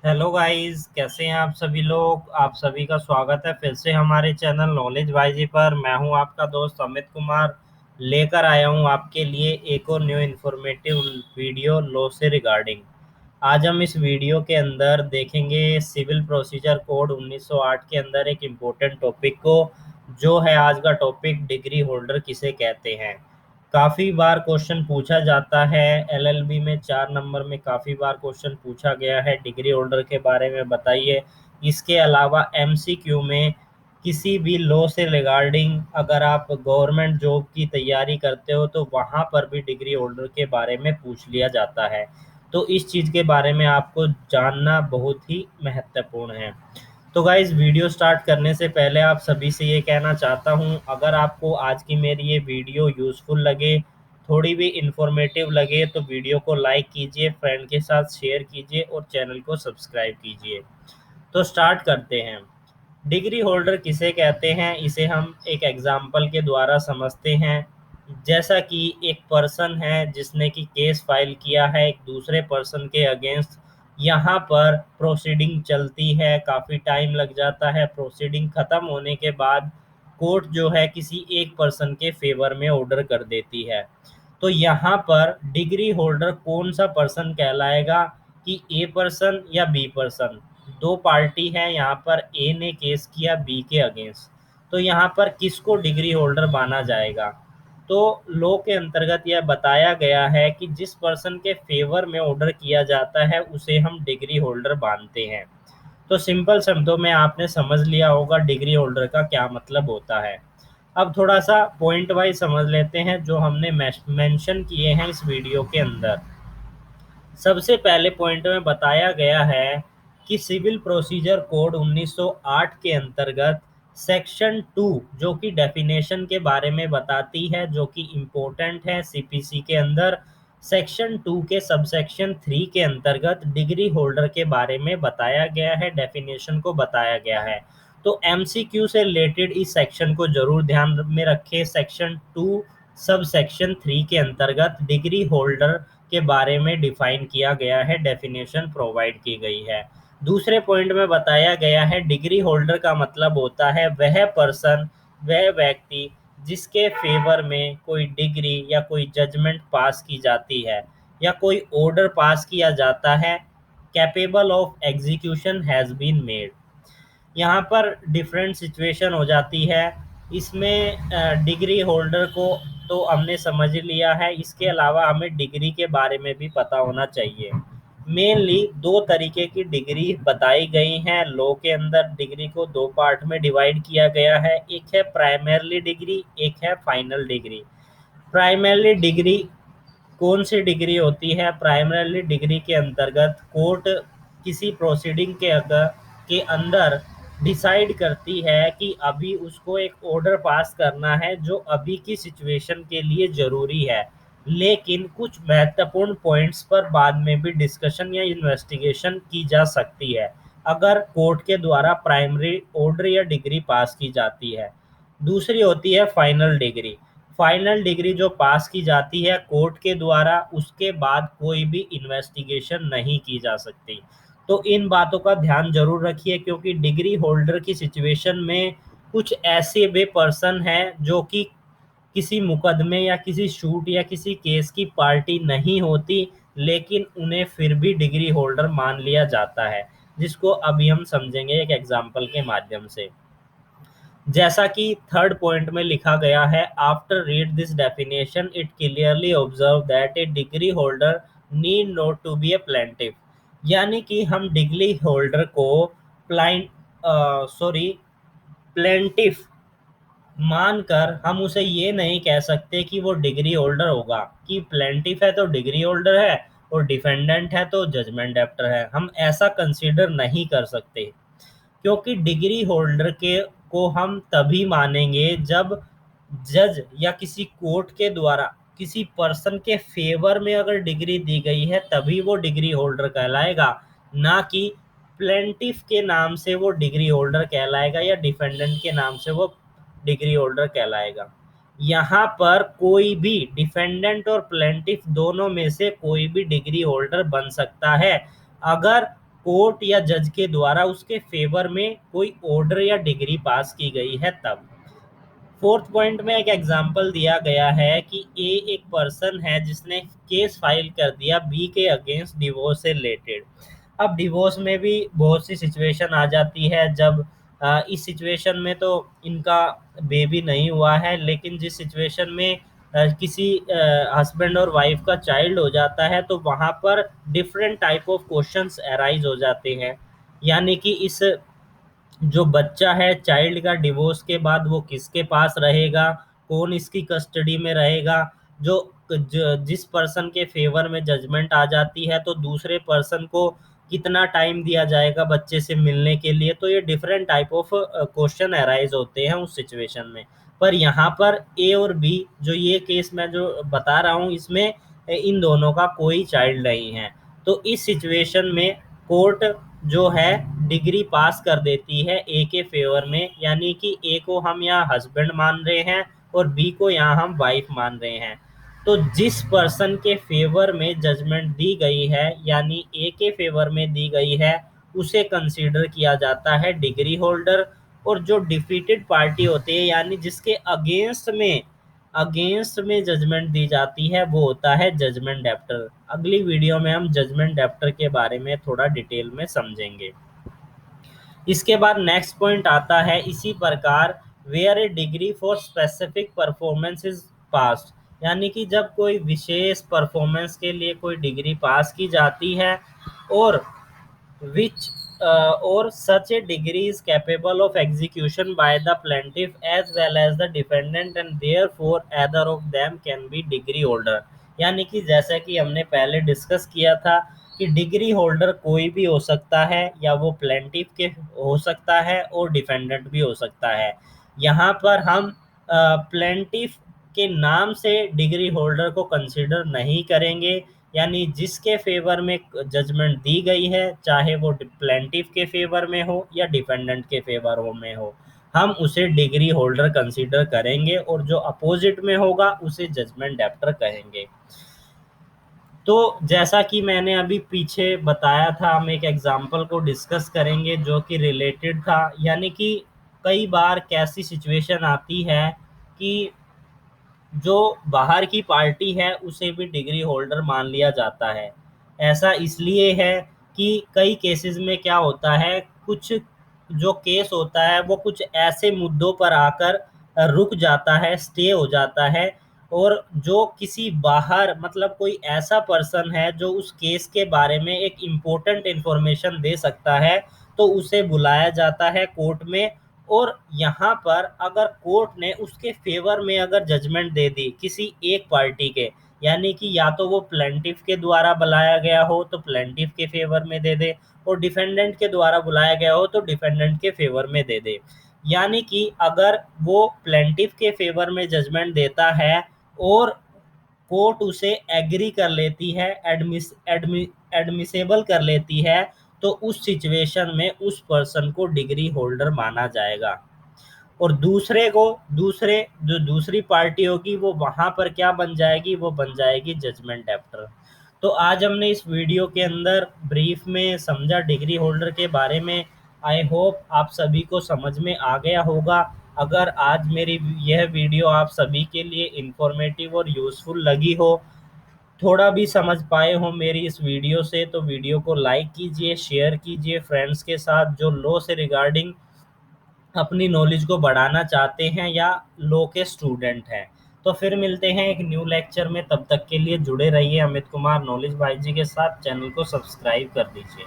Hello guys, कैसे हैं आप सभी लोग। आप सभी का स्वागत है फिर से हमारे चैनल नॉलेज वाईजी पर। मैं हूं आपका दोस्त अमित कुमार, लेकर आया हूं आपके लिए एक और न्यू इन्फॉर्मेटिव वीडियो लॉ से रिगार्डिंग। आज हम इस वीडियो के अंदर देखेंगे सिविल प्रोसीजर कोड 1908 के अंदर एक इम्पोर्टेंट टॉपिक को, जो है आज का टॉपिक डिग्री होल्डर किसे कहते हैं। काफ़ी बार क्वेश्चन पूछा जाता है, एलएलबी में 4 नंबर में काफ़ी बार क्वेश्चन पूछा गया है डिग्री होल्डर के बारे में बताइए। इसके अलावा एमसीक्यू में किसी भी लॉ से रिगार्डिंग अगर आप गवर्नमेंट जॉब की तैयारी करते हो तो वहाँ पर भी डिग्री होल्डर के बारे में पूछ लिया जाता है। तो इस चीज़ के बारे में आपको जानना बहुत ही महत्वपूर्ण है। तो गाइज, वीडियो स्टार्ट करने से पहले आप सभी से ये कहना चाहता हूँ, अगर आपको आज की मेरी ये वीडियो यूज़फुल लगे, थोड़ी भी इंफॉर्मेटिव लगे, तो वीडियो को लाइक कीजिए, फ्रेंड के साथ शेयर कीजिए और चैनल को सब्सक्राइब कीजिए। तो स्टार्ट करते हैं। डिग्री होल्डर किसे कहते हैं, इसे हम एक एग्जाम्पल के द्वारा समझते हैं। जैसा कि एक पर्सन है जिसने कि केस फाइल किया है एक दूसरे पर्सन के अगेंस्ट। यहाँ पर प्रोसीडिंग चलती है, काफ़ी टाइम लग जाता है। प्रोसीडिंग ख़त्म होने के बाद कोर्ट जो है किसी एक पर्सन के फेवर में ऑर्डर कर देती है। तो यहाँ पर डिग्री होल्डर कौन सा पर्सन कहलाएगा, कि ए पर्सन या बी पर्सन। दो पार्टी है, यहाँ पर ए ने केस किया बी के अगेंस्ट, तो यहाँ पर किसको डिग्री होल्डर माना जाएगा। तो लॉ के अंतर्गत यह बताया गया है कि जिस पर्सन के फेवर में ऑर्डर किया जाता है उसे हम डिग्री होल्डर मानते हैं। तो सिंपल शब्दों में आपने समझ लिया होगा डिग्री होल्डर का क्या मतलब होता है। अब थोड़ा सा पॉइंट वाइज समझ लेते हैं जो हमने मेंशन किए हैं इस वीडियो के अंदर। सबसे पहले पॉइंट में बताया गया है कि सिविल प्रोसीजर कोड 1908 के अंतर्गत सेक्शन 2, जो कि डेफिनेशन के बारे में बताती है, जो कि इम्पोर्टेंट है सीपीसी के अंदर। सेक्शन 2 के सबसेक्शन 3 के अंतर्गत डिग्री होल्डर के बारे में बताया गया है, डेफिनेशन को बताया गया है। तो एमसीक्यू से रिलेटेड इस सेक्शन को जरूर ध्यान में रखें। सेक्शन 2 सब सेक्शन 3 के अंतर्गत डिग्री होल्डर के बारे में डिफाइन किया गया है, डेफिनेशन प्रोवाइड की गई है। दूसरे पॉइंट में बताया गया है डिग्री होल्डर का मतलब होता है वह पर्सन, वह व्यक्ति जिसके फेवर में कोई डिग्री या कोई जजमेंट पास की जाती है या कोई ऑर्डर पास किया जाता है, capable of execution has been made. यहाँ पर डिफरेंट सिचुएशन हो जाती है। इसमें डिग्री होल्डर को तो हमने समझ लिया है, इसके अलावा हमें डिग्री के बारे में भी पता होना चाहिए। मेनली दो तरीके की डिग्री बताई गई हैं लॉ के अंदर। डिग्री को दो पार्ट में डिवाइड किया गया है, एक है प्राइमरली डिग्री, एक है फाइनल डिग्री। प्राइमरली डिग्री कौन सी डिग्री होती है। प्राइमरी डिग्री के अंतर्गत कोर्ट किसी प्रोसीडिंग के अंदर डिसाइड करती है कि अभी उसको एक ऑर्डर पास करना है जो अभी की सिचुएशन के लिए ज़रूरी है, लेकिन कुछ महत्वपूर्ण पॉइंट्स पर बाद में भी डिस्कशन या इन्वेस्टिगेशन की जा सकती है अगर कोर्ट के द्वारा प्राइमरी ऑर्डर या डिग्री पास की जाती है। दूसरी होती है फाइनल डिग्री। फाइनल डिग्री जो पास की जाती है कोर्ट के द्वारा, उसके बाद कोई भी इन्वेस्टिगेशन नहीं की जा सकती। तो इन बातों का ध्यान जरूर रखिए, क्योंकि डिग्री होल्डर की सिचुएशन में कुछ ऐसे भी पर्सन हैं जो कि किसी मुकदमे या किसी शूट या किसी केस की पार्टी नहीं होती, लेकिन उन्हें फिर भी डिग्री होल्डर मान लिया जाता है, जिसको अभी हम समझेंगे एक एग्जाम्पल के माध्यम से। जैसा कि थर्ड पॉइंट में लिखा गया है, after read this definition it clearly observe that a degree holder need not to be a plaintiff. यानी कि हम डिग्री होल्डर को प्लाइंट सॉरी प्लेंटिफ मानकर हम उसे ये नहीं कह सकते कि वो डिग्री होल्डर होगा, कि प्लेंटिफ है तो डिग्री होल्डर है और डिफेंडेंट है तो जजमेंट डेप्टर है। हम ऐसा कंसीडर नहीं कर सकते, क्योंकि डिग्री होल्डर के को हम तभी मानेंगे जब जज या किसी कोर्ट के द्वारा किसी पर्सन के फेवर में अगर डिग्री दी गई है तभी वो डिग्री होल्डर कहलाएगा, ना कि प्लेंटिफ के नाम से वो डिग्री होल्डर कहलाएगा या डिफेंडेंट के नाम से वो डिग्री होल्डर कहलाएगा। यहाँ पर कोई भी डिफेंडेंट और प्लेंटिफ दोनों में से कोई भी डिग्री होल्डर बन सकता है, अगर कोर्ट या जज के द्वारा उसके फेवर में कोई ऑर्डर या डिग्री पास की गई है तब। फोर्थ पॉइंट में एक एग्जांपल दिया गया है कि ए एक पर्सन है जिसने केस फाइल कर दिया बी के अगेंस्ट डिवोर्स से रिलेटेड। अब डिवोर्स में भी बहुत सी सिचुएशन आ जाती है, जब इस सिचुएशन में तो इनका बेबी नहीं हुआ है, लेकिन जिस सिचुएशन में किसी हस्बैंड और वाइफ का चाइल्ड हो जाता है, तो वहाँ पर different type of questions arise हो जाते हैं। यानी कि इस जो बच्चा है चाइल्ड का डिवोर्स के बाद वो किसके पास रहेगा, कौन इसकी कस्टडी में रहेगा। जो जिस पर्सन के फेवर में जजमेंट आ जाती है, तो दूसरे पर्सन को कितना टाइम दिया जाएगा बच्चे से मिलने के लिए। तो ये different type of question arise होते हैं उस सिचुएशन में। पर यहाँ पर ए और बी, जो ये केस मैं जो बता रहा हूँ, इसमें इन दोनों का कोई चाइल्ड नहीं है। तो इस सिचुएशन में कोर्ट जो है डिग्री पास कर देती है ए के फेवर में, यानी कि ए को हम यहाँ हस्बैंड मान रहे हैं और बी को यहाँ हम वाइफ मान रहे हैं। तो जिस पर्सन के फेवर में जजमेंट दी गई है, यानी ए के फेवर में दी गई है, उसे कंसीडर किया जाता है डिग्री होल्डर। और जो डिफीटेड पार्टी होती है, यानी जिसके अगेंस्ट में जजमेंट दी जाती है, वो होता है जजमेंट डेप्टर। अगली वीडियो में हम जजमेंट डेप्टर के बारे में थोड़ा डिटेल में समझेंगे। इसके बाद नेक्स्ट पॉइंट आता है इसी प्रकार, where a degree for specific performance is pass. यानी कि जब कोई विशेष परफॉर्मेंस के लिए कोई डिग्री पास की जाती है, और which or such a degree is capable of execution by the plaintiff as well as the defendant, and therefore either of them can be degree holder। यानी कि जैसा कि हमने पहले डिस्कस किया था कि डिग्री होल्डर कोई भी हो सकता है, या वो प्लेंटिफ के हो सकता है और डिफेंडेंट भी हो सकता है। यहाँ पर हम प्लेंटिफ के नाम से डिग्री होल्डर को कंसिडर नहीं करेंगे। यानी जिसके फेवर में जजमेंट दी गई है, चाहे वो प्लेंटिफ के फेवर में हो या डिफेंडेंट के फेवर में हो, हम उसे डिग्री होल्डर कंसीडर करेंगे, और जो अपोजिट में होगा उसे जजमेंट डेप्टर कहेंगे। तो जैसा कि मैंने अभी पीछे बताया था, हम एक एग्जांपल को डिस्कस करेंगे जो कि रिलेटेड था। यानी कि कई बार कैसी सिचुएशन आती है कि जो बाहर की पार्टी है उसे भी डिग्री होल्डर मान लिया जाता है। ऐसा इसलिए है कि कई केसेस में क्या होता है, कुछ जो केस होता है वो कुछ ऐसे मुद्दों पर आकर रुक जाता है, स्टे हो जाता है। और जो किसी बाहर, मतलब कोई ऐसा पर्सन है जो उस केस के बारे में एक इम्पोर्टेंट इंफॉर्मेशन दे सकता है, तो उसे बुलाया जाता है कोर्ट में। और यहाँ पर अगर कोर्ट ने उसके फेवर में अगर जजमेंट दे दी किसी एक पार्टी के, यानी कि या तो वो प्लेंटिफ के द्वारा बुलाया गया हो तो प्लेंटिफ के फेवर में दे दे, और डिफेंडेंट के द्वारा बुलाया गया हो तो डिफेंडेंट के फेवर में दे दे। यानी कि अगर वो प्लेंटिफ के फेवर में जजमेंट देता है और कोर्ट उसे एग्री कर लेती है, एडमिसेबल कर लेती है, तो उस सिचुएशन में उस पर्सन को डिग्री होल्डर माना जाएगा। और दूसरे जो दूसरी पार्टी होगी वो वहां पर क्या बन जाएगी, वो बन जाएगी जजमेंट डेप्टर। तो आज हमने इस वीडियो के अंदर ब्रीफ में समझा डिग्री होल्डर के बारे में। आई होप आप सभी को समझ में आ गया होगा। अगर आज मेरी यह वीडियो आप सभी के लिए इंफॉर्मेटिव और यूज़फुल लगी हो, थोड़ा भी समझ पाए हो मेरी इस वीडियो से, तो वीडियो को लाइक कीजिए, शेयर कीजिए फ्रेंड्स के साथ जो लॉ से रिगार्डिंग अपनी नॉलेज को बढ़ाना चाहते हैं या लॉ के स्टूडेंट हैं। तो फिर मिलते हैं एक न्यू लेक्चर में, तब तक के लिए जुड़े रहिए अमित कुमार नॉलेज भाई जी के साथ। चैनल को सब्सक्राइब कर दीजिए।